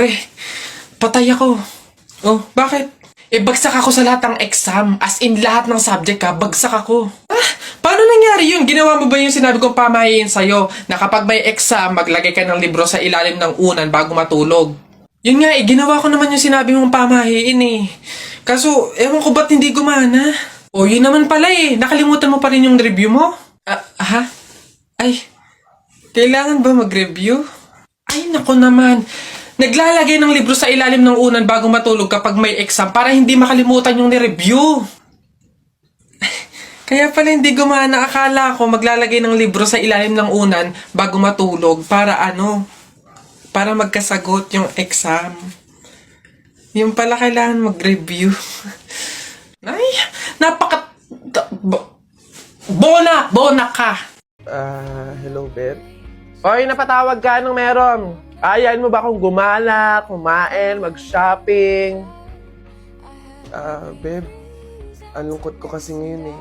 Eh, patay ako. Oh, bakit? Bagsak ako sa lahat ng exam. As in, lahat ng subject bagsak ako. Paano nangyari yun? Ginawa mo ba yung sinabi kong pamahiin sa'yo na kapag may exam, maglagay ka ng libro sa ilalim ng unan bago matulog? Yun nga ginawa ko naman yung sinabi mong pamahiin Kaso, ewan ko ba't hindi gumana? Oh, yun naman pala nakalimutan mo pa rin yung review mo? Ha? Ay, kailangan ba mag-review? Ay, nako naman. Naglalagay ng libro sa ilalim ng unan bago matulog kapag may exam para hindi makalimutan yung ni-review. Kaya pala hindi gumana. Akala ko maglalagay ng libro sa ilalim ng unan bago matulog para para magkasagot yung exam. Yung pala kailangan mag-review. Ay, Bona ka. Hello, babe. Oy, napatawag ka. Anong meron? Ayain mo ba akong gumala, kumain, mag-shopping? Babe, ang lungkot ko kasi ngayon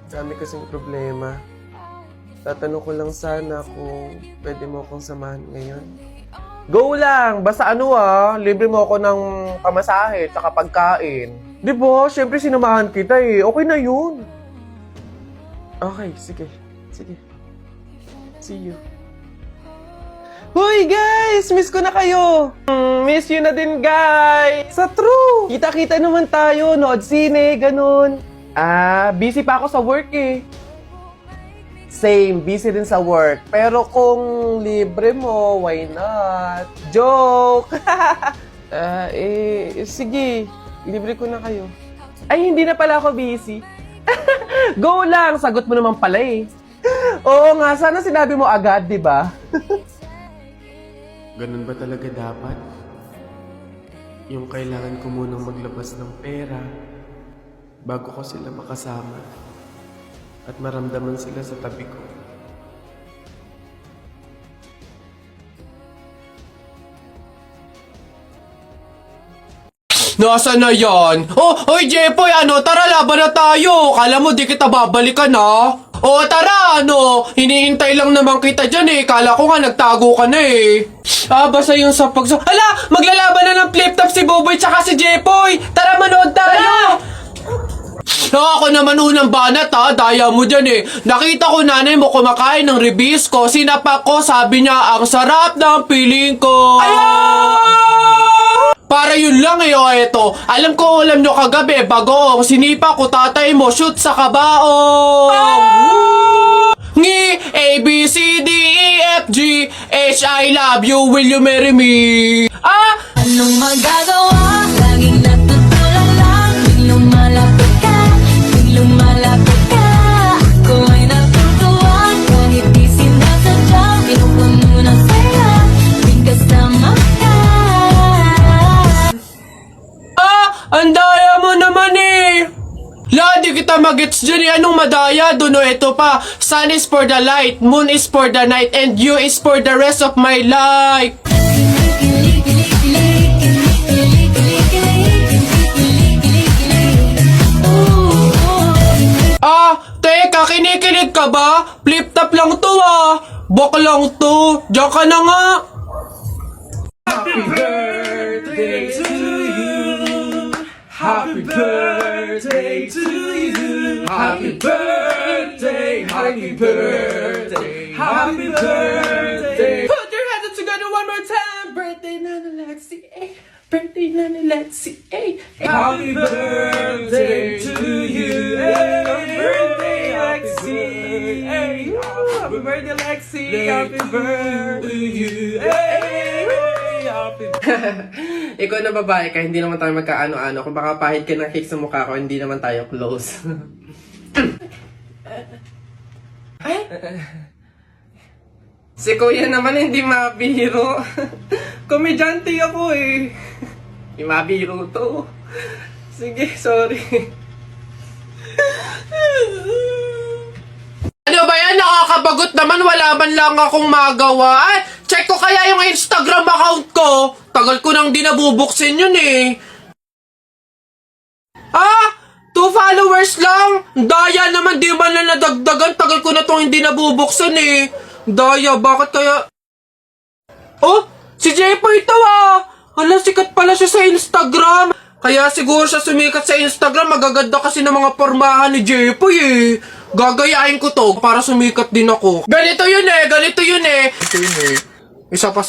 Dami kasing problema. Tatanong ko lang sana kung pwede mo akong samahan ngayon. Go lang! Basta libre mo ako ng pamasahe tsaka pagkain. Di ba? Siyempre sinamahan kita Okay na yun. Okay, sige. Sige. See you. Hoy guys! Miss ko na kayo! Miss you na din guys! Sa true! Kita-kita naman tayo, nood sine, ganun. Busy pa ako sa work Same, busy din sa work. Pero kung libre mo, why not? Joke! Sige. Libre ko na kayo. Ay, hindi na pala ako busy. Go lang! Sagot mo naman pala Oo nga, sana sinabi mo agad, di ba? Ganun ba talaga dapat? Yung kailangan ko munang maglabas ng pera bago ko sila makasama at maramdaman sila sa tabi ko. Nasaan na yan? Hoy Jepoy, tara laban na tayo. Kala mo di kita babalikan tara, hinihintay lang naman kita dyan Kala ko nga nagtago ka na basta yung sa Hala, maglalaban na ng flip-top si Buboy tsaka si Jepoy. Tara, manood tayo. Ako naman unang banat daya mo dyan Nakita ko nanay mo kumakain ng ribisco. Sinapak ko, sabi niya, ang sarap ng piling ko. Para yun lang eto. Alam nyo kagabi, bagoong sinipa ko tatay mo, shoot sa kabaong. Ngi, A, B, C, D, E, F, G, H, I love you, will you marry me? Anong magagawa? Laging natutulala lang. Tuwing lumalapit ka, ako ay natutuwa. Kahit di sinasadya, pinupuno ng saya tuwing kasama ka. Ang daya mo naman di kita magets dyan Anong madaya? Ito pa. Sun is for the light, moon is for the night, and you is for the rest of my life. Teka, kinikilig ka ba? Flip-top lang to Bok lang to. Diyan ka na nga. Happy birthday to you. Happy birthday to you. Happy birthday. Happy birthday. Happy birthday. Put your hands together one more time. Birthday, Nana Lexi. Birthday, Nana Lexi. Happy birthday to you. Happy birthday, Lexi. Happy birthday, Lexi. Happy birthday to you. Ikaw na babae ka, hindi naman tayo magkaano-ano. Kung baka pahid ka ng cake sa mukha ko, hindi naman tayo close. Si kuya naman hindi mabiro. Komedyante ako Hindi mabiro to. Sige, sorry. Ano ba yan? Nakakabagot naman. Wala man lang akong magawa. Check ko kaya yung Instagram account ko. Tagal ko nang di nabubuksin yun 2 followers lang? Daya naman, di man na nadagdagan. Tagal ko na tong hindi nabubuksan Daya, bakit kaya... Oh, si Jepoy ito siya sa Instagram. Kaya siguro siya sumikat sa Instagram. Magaganda kasi ng mga pormahan ni Jepoy eh. Gagayahin ko to para sumikat din ako. Ganito yun eh. Ito yun eh. Isa pa.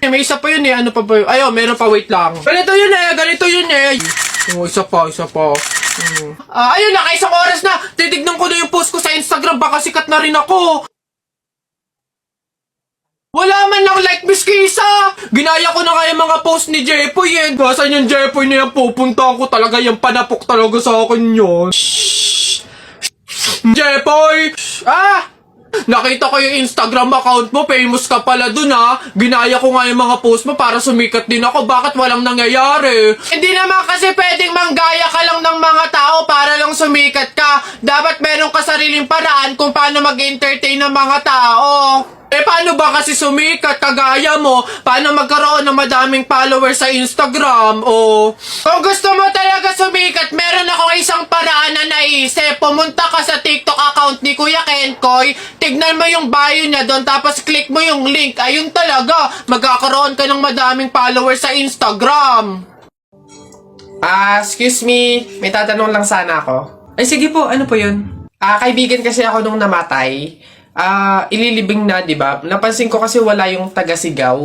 May isa pa yun eh. Ano pa ba yun? Ayun, meron pa. Wait lang. Ganito yun eh. Oh, isa pa. Ayun, nakaisang oras na. Titignan ko na yung post ko sa Instagram. Baka sikat na rin ako. Wala man lang like, Miss Kisa! Ginaya ko na kaya mga post ni Jepoy eh. Nasaan yung Jepoy na yan? Pupunta ko talaga yung panapok talaga sa akin yun. Jepoy! Nakita ko yung Instagram account mo, famous ka pala dun ha. Ginaya ko nga yung mga post mo para sumikat din ako. Bakit walang nangyayari? Hindi naman kasi pwedeng manggaya ka lang ng mga tao para lang sumikat ka. Dapat meron ka sariling paraan kung paano mag-entertain ng mga tao. Paano ba kasi sumikat kagaya mo? Paano magkaroon ng madaming followers sa Instagram? Kung gusto mo talaga sumikat, meron akong isang paraan na naisip. Pumunta ka sa TikTok account ni Kuya Kenkoy, tignan mo yung bio niya doon, tapos click mo yung link. Ayun talaga, magkakaroon ka ng madaming followers sa Instagram. Excuse me, may tatanong lang sana ako. Ay sige po, ano po yun? Kaibigan kasi ako nung namatay. Ililibing na, di ba? Napansin ko kasi wala yung taga-sigaw.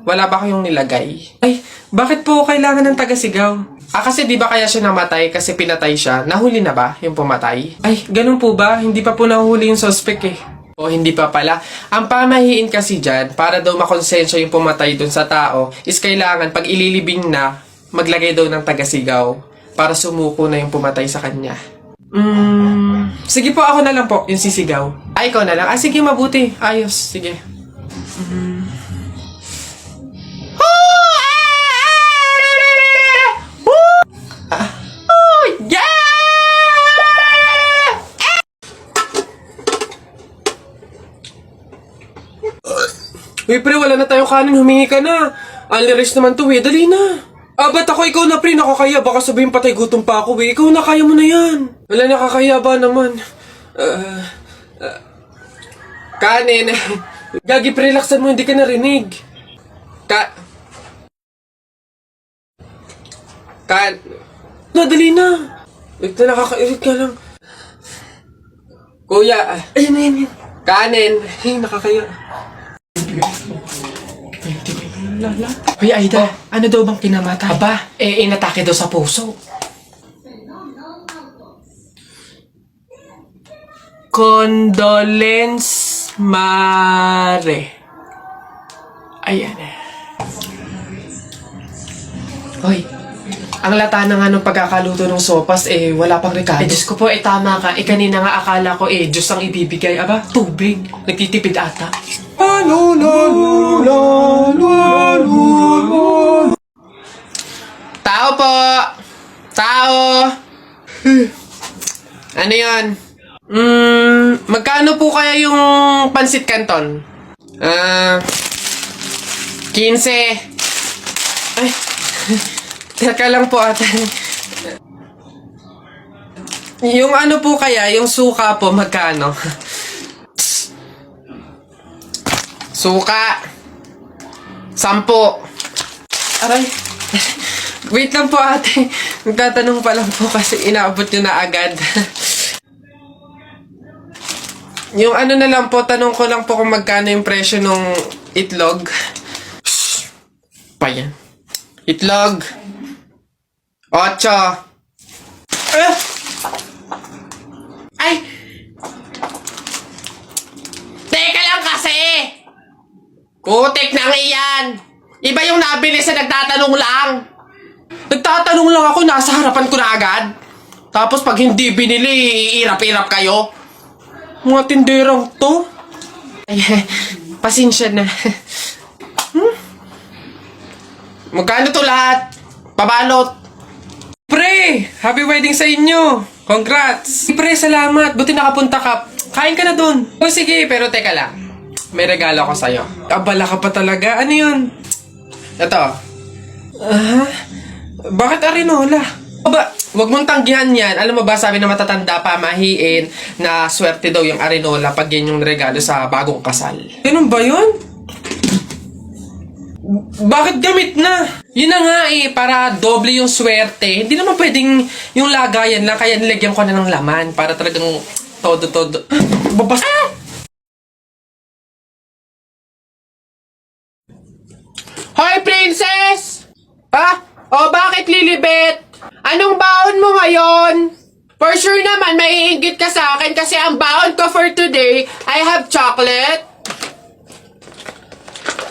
Wala ba kayong nilagay? Ay, bakit po kailangan ng taga-sigaw? Kasi di ba kaya siya namatay kasi pinatay siya? Nahuli na ba yung pumatay? Ay, ganun po ba? Hindi pa po nahuli yung suspect eh. Hindi pa pala. Ang pamahiin kasi dyan, para daw makonsensya yung pumatay dun sa tao, is kailangan pag ililibing na, maglagay daw ng taga-sigaw para sumuko na yung pumatay sa kanya. Sige po, ako na lang po, yung sisigaw. Ikaw na lang. Sige, mabuti. Ayos, sige. Uy, pre, wala na tayong kanin. Humingi ka na. Unli-rich naman to, dali na. Ba't ako? Ikaw na, pre, nakakaya. Baka sabihin patay gutom pa ako, Ikaw na, kaya mo na yan. Wala, nakakaya ba naman? Kanin. Gagi, pre, relaxan mo, hindi ka narinig. Dali na. Wait na, nakakairit ka lang. Kuya, ayun. Kanin. Ay, nakakaya. Hoy, Aida, ano daw bang kinamatay? Inatake daw sa puso. Condolence, Mare. Ayan. Hoy, ang lata na nga ng pagkakaluto ng sopas, wala pang rekado. Diyos ko po, tama ka. Kanina nga akala ko, Diyos ang ibibigay. Tubig. Nagtitipid ata. Tao po! Tao! Ano yan? Magkano po kaya yung pansit canton? 15. Ay, teka lang po ate. Yung ano po kaya, yung suka po, magkano? Suka. 10. Aray. Wait lang po ate. Nagtatanong pa lang po kasi inaabot nyo na agad. Yung ano na lang po, tanong ko lang po kung magkano yung presyo ng itlog. Shhh. Pa yan. Itlog. 8. Ay! Teka lang kasi! Putik na iyan! Iba yung nabili sa nagtatanong lang. Nagtatanong lang ako, nasa harapan ko na agad. Tapos pag hindi binili, iirap-irap kayo. Mga tinderang to. Ay, pasensya na. Magkano to lahat? Pabalot. Pre, happy wedding sa inyo. Congrats. Pre, salamat. Buti nakapunta ka. Kain ka na dun. Sige, pero teka lang. May regalo ko sa'yo. Abala ka pa talaga. Ano yun? Ito. Bakit arinola? Wag mong tanggihan yan. Alam mo ba, sabi na matatanda pa, mahiin, na swerte daw yung arinola pag yan yung regalo sa bagong kasal. Ganun ba yun? Bakit gamit na? Yun na nga eh, para doble yung swerte. Hindi naman pwedeng yung lagayan lang, kaya nilagyan ko na ng laman para talagang todo-todo. Babas... Hoy, princess! Ha? O, bakit Lilibet? Anong baon mo ngayon? For sure naman, maiinggit ka sa akin kasi ang baon ko for today, I have chocolate.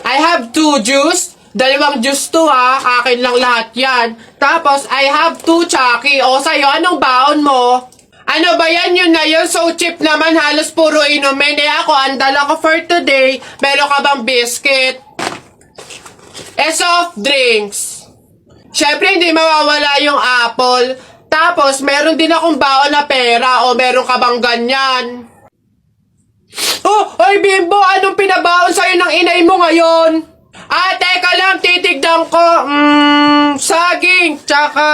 I have 2 juice. 2 juice to ha. Akin lang lahat yan. Tapos, I have 2 Chucky. O, sa'yo, anong baon mo? Ano ba yan? Yun na yun. So cheap naman. Halos puro inumin. Eh ako, ang dala ko for today. Meron ka bang biscuit? Soft drinks. Syempre, hindi mawawala yung apple. Tapos, meron din akong baon na pera. O, meron ka bang ganyan? Oh, oy Bimbo, anong pinabaon sa'yo ng inay mo ngayon? Ah, teka lang, titigdan ko. Saging, tsaka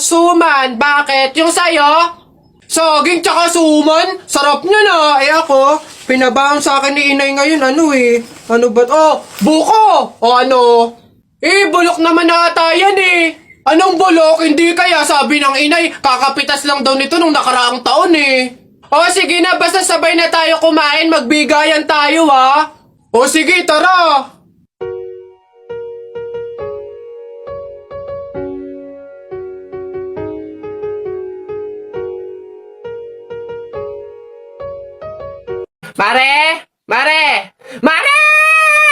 suman. Bakit? Yung sa'yo? Saging tsaka suman? Sarap niya na. Eh ako, pinabaon sa akin ni inay ngayon, ano eh. Ano ba? Oh, buko! O ano? Eh, bulok naman ata yan eh. Anong bulok? Hindi kaya sabi ng inay, kakapitas lang daw nito nung nakaraang taon eh. O sige na, basta sabay na tayo kumain, magbigayan tayo ha. O sige, tara. Mare! Mare! Mare!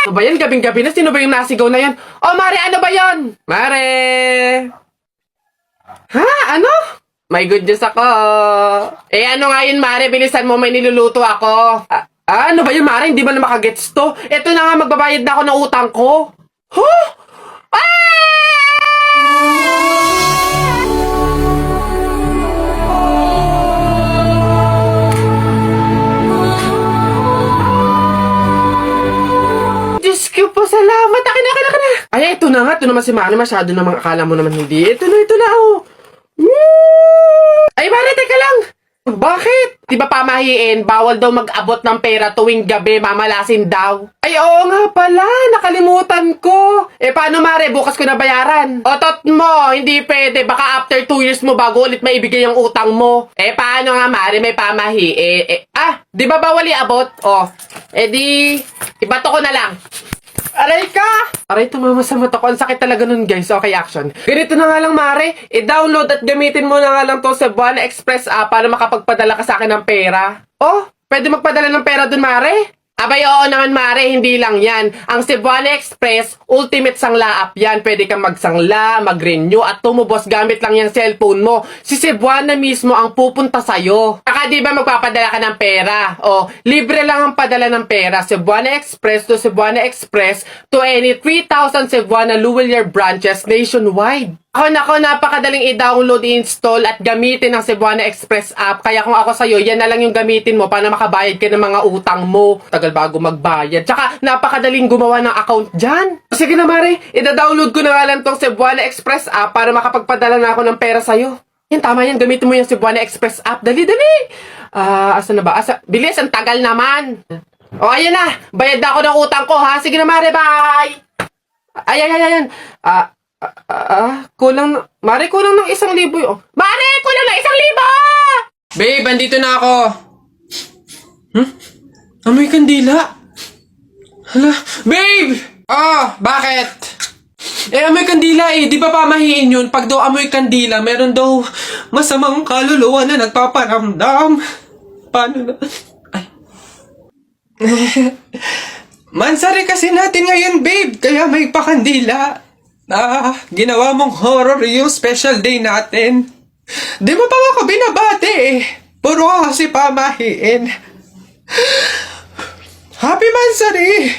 Ano ba yan? Gabing-gabi na? Sino ba yung nasigaw na yan? Oh, Mare, ano ba yan? Mare! Ha? Ano? May good news ako. Eh, ano nga yun, Mare? Bilisan mo, may niluluto ako. Ano ba yun, Mare? Hindi ba na makagets to? Ito na nga, magbabayad na ako ng utang ko. Huh? Diyos ko po, salamat. Akin na. Ay, ito na nga. Ito naman si Mare. Masyado namang akala mo naman hindi. Ito na, oh. Ay, Mare, teka lang. Bakit? Di ba pamahiin, bawal daw mag-abot ng pera tuwing gabi, mamalasin daw. Ay, oo nga pala, nakalimutan ko. Eh, paano Mare, bukas ko na bayaran? Otot mo, hindi pwede, baka after 2 years mo bago ulit maibigay ang utang mo. Eh, paano nga Mare, may pamahiin. Di ba bawal iabot? Oh, di, ibato ko na lang. Aray ka! Aray, tumama sa mata ko. Ang sakit talaga nun, guys. Okay, action. Ganito na nga lang, Mare. I-download at gamitin mo na nga lang to sa Cebuana Express app para makapagpadala ka sa akin ng pera. Oh, pwede magpadala ng pera dun, Mare? Abay, oo naman, Mare. Hindi lang yan. Ang Cebuana Express, ultimate sangla app yan. Pwede kang magsangla, mag-renew, at tumubos gamit lang yung cellphone mo. Si Cebuana mismo ang pupunta sa'yo. Saka di ba magpapadala ka ng pera? O, libre lang ang padala ng pera. Cebuana Express to Cebuana Express to any 3,000 Cebuana Luwilier branches nationwide. Ako, napakadaling i-download, i-install at gamitin ang Cebuana Express app. Kaya kung ako sa'yo, yan na lang yung gamitin mo para makabayad ka ng mga utang mo. Tagal bago magbayad. Tsaka, napakadaling gumawa ng account dyan. Sige na, Mare. I-download ko na nga lang tong Cebuana Express app para makapagpadala na ako ng pera sa'yo. Yan, tama yan. Gamitin mo yung Cebuana Express app. Dali. Asa na ba? Bilis, ang tagal naman. O, ayan na. Bayad na ako ng utang ko, ha? Sige na, Mare. Bye! Ayan. Kulang, Mare, kulang ng 1,000 yun. Mare, kulang ng 1,000! Babe, andito na ako. Amoy kandila. Hala, babe! Bakit? Amoy kandila eh. Di ba pamahiin yun? Pag daw amoy kandila, meron daw masamang kaluluwa na nagpaparamdam. Paano na? Ay. Mansari kasi natin ngayon, babe. Kaya may pakandila. Ginawa mong horror yung special day natin. Di mo pa ako binabati eh. Puro ka kasi pamahiin. Happy Mansari!